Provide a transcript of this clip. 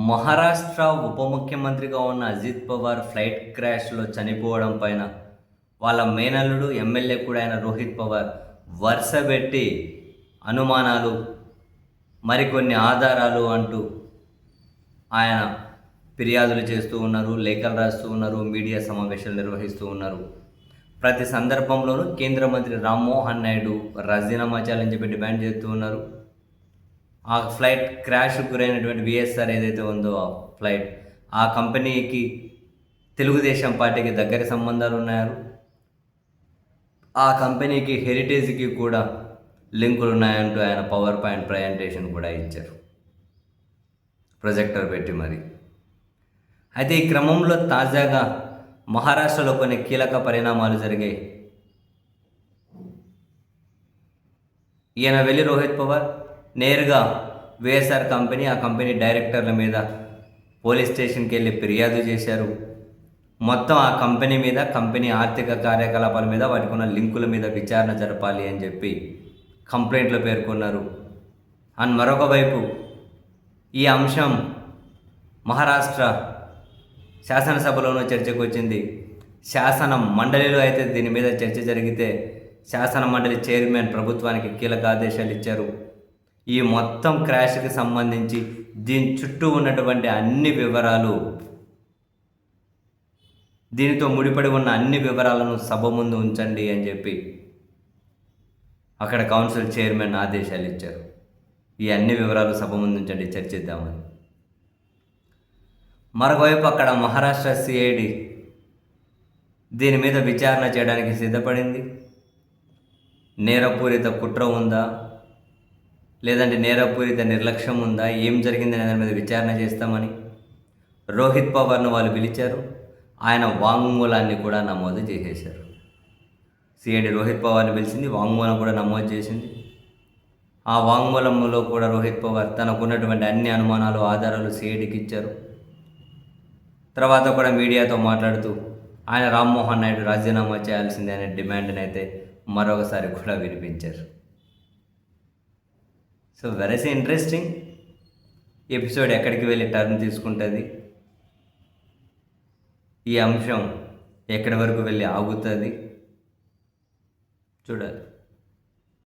మహారాష్ట్ర ఉప ముఖ్యమంత్రిగా ఉన్న అజిత్ పవార్ ఫ్లైట్ క్రాష్‌లో చనిపోవడం పైన వాళ్ళ మేనల్లుడు, ఎమ్మెల్యే కూడా అయిన రోహిత్ పవార్ వరుసబెట్టి అనుమానాలు, మరికొన్ని ఆధారాలు అంటూ ఆయన ఫిర్యాదులు చేస్తూ ఉన్నారు, లేఖలు రాస్తూ ఉన్నారు, మీడియా సమావేశాలు నిర్వహిస్తూ ఉన్నారు. ప్రతి సందర్భంలోనూ కేంద్ర మంత్రి రామ్మోహన్ నాయుడు రాజీనామా చేయాలని చెప్పి డిమాండ్ చేస్తూ ఉన్నారు. ఆ ఫ్లైట్ క్రాష్‌కు గురైనటువంటి విఎస్ఆర్ ఏదైతే ఉందో ఆ ఫ్లైట్, ఆ కంపెనీకి తెలుగుదేశం పార్టీకి దగ్గరి సంబంధాలు ఉన్నాయి. ఆ కంపెనీకి హెరిటేజ్‌కి కూడా లింకులు ఉన్నాయంటూ ఆయన పవర్ పాయింట్ ప్రజెంటేషన్ కూడా ఇచ్చారు, ప్రొజెక్టర్ పెట్టి మరి. అయితే ఈ క్రమంలో తాజాగా మహారాష్ట్రలో కొన్ని కీలక పరిణామాలు జరిగాయి. ఈయన వెళ్ళి రోహిత్ పవార్ నేరుగా విఎస్ఆర్ కంపెనీ, ఆ కంపెనీ డైరెక్టర్ల మీద పోలీస్ స్టేషన్కి వెళ్ళి ఫిర్యాదు చేశారు. మొత్తం ఆ కంపెనీ మీద, కంపెనీ ఆర్థిక కార్యకలాపాల మీద, వాటికి ఉన్న లింకుల మీద విచారణ జరపాలి అని చెప్పి కంప్లైంట్లో పేర్కొన్నారు. అండ్ మరొక వైపు ఈ అంశం మహారాష్ట్ర శాసనసభలోనూ చర్చకు వచ్చింది. శాసన మండలిలో అయితే దీని మీద చర్చ జరిగితే శాసన మండలి చైర్మన్ ప్రభుత్వానికి కీలక ఆదేశాలు ఇచ్చారు. ఈ మొత్తం క్రాష్కి సంబంధించి దీని చుట్టూ ఉన్నటువంటి అన్ని వివరాలు, దీనితో ముడిపడి ఉన్న అన్ని వివరాలను సభ ముందు ఉంచండి అని చెప్పి అక్కడ కౌన్సిల్ చైర్మన్ ఆదేశాలు ఇచ్చారు. ఈ అన్ని వివరాలు సభ ముందు ఉంచండి, చర్చిద్దామని. మరోవైపు అక్కడ మహారాష్ట్ర సిఐడి దీని మీద విచారణ చేయడానికి సిద్ధపడింది. నేరపూరిత కుట్ర ఉందా, లేదంటే నేరపూరిత నిర్లక్ష్యం ఉందా, ఏం జరిగిందనే దాని మీద విచారణ చేస్తామని రోహిత్ పవార్ను వాళ్ళు పిలిచారు. ఆయన వాంగ్మూలాన్ని కూడా నమోదు చేసేశారు. సిఐడి రోహిత్ పవార్ని పిలిచింది, వాంగ్మూలం కూడా నమోదు చేసింది. ఆ వాంగ్మూలంలో కూడా రోహిత్ పవార్ తనకున్నటువంటి అన్ని అనుమానాలు, ఆధారాలు సిఐడికి ఇచ్చారు. తర్వాత కూడా మీడియాతో మాట్లాడుతూ ఆయన రామ్మోహన్ నాయుడు రాజీనామా చేయాల్సిందే అనే డిమాండ్ని అయితే మరొకసారి కూడా వినిపించారు. సో వెరీ ఇంట్రెస్టింగ్ ఎపిసోడ్ ఎక్కడికి వెళ్ళి టర్న్ తీసుకుంటుంది, ఈ అంశం ఎక్కడి వరకు వెళ్ళి ఆగుతుంది చూడాలి.